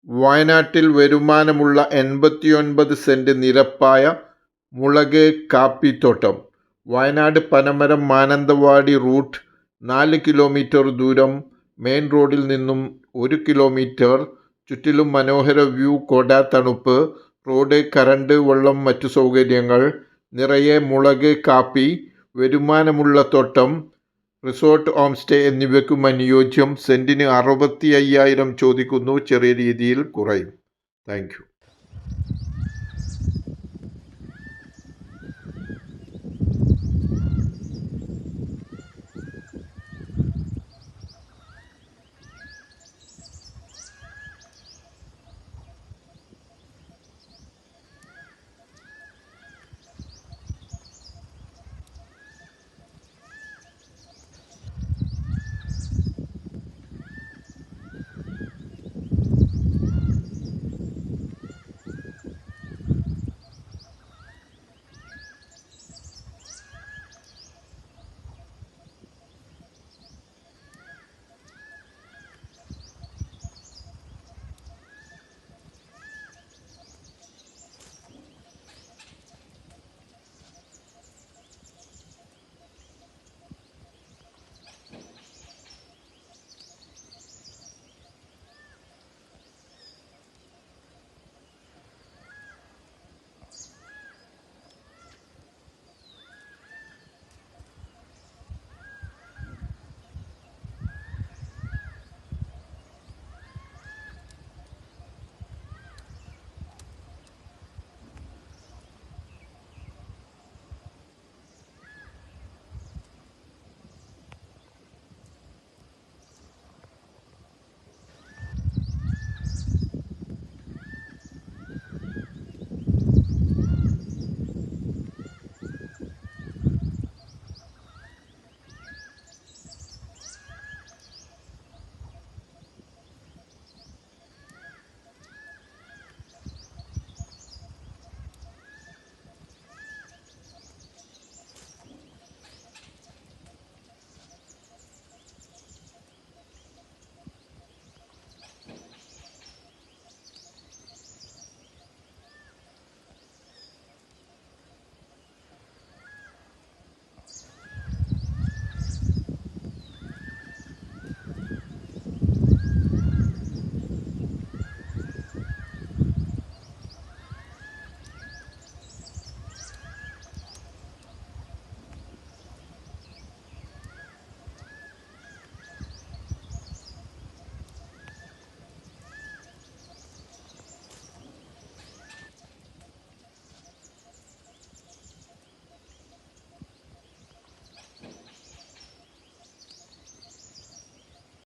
വയനാട്ടിൽ വരുമാനമുള്ള 89 സെന്റ് നിരപ്പായ മുളക് കാപ്പിത്തോട്ടം. വയനാട് പനമരം മാനന്തവാടി റൂട്ട് 4 കിലോമീറ്റർ ദൂരം മെയിൻ റോഡിൽ നിന്നും 1 കിലോമീറ്റർ. ചുറ്റിലും മനോഹര വ്യൂ, കൊട, തണുപ്പ്, റോഡ്, കറണ്ട്, വെള്ളം, മറ്റു സൗകര്യങ്ങൾ. നിറയെ മുളക്, കാപ്പി. വരുമാനമുള്ള തോട്ടം, റിസോർട്ട്, ഹോം സ്റ്റേ എന്നിവയ്ക്കും അനുയോജ്യം. സെന്റിന് 65,000 ചോദിക്കുന്നു. ചെറിയ രീതിയിൽ കുറയും. Thank you.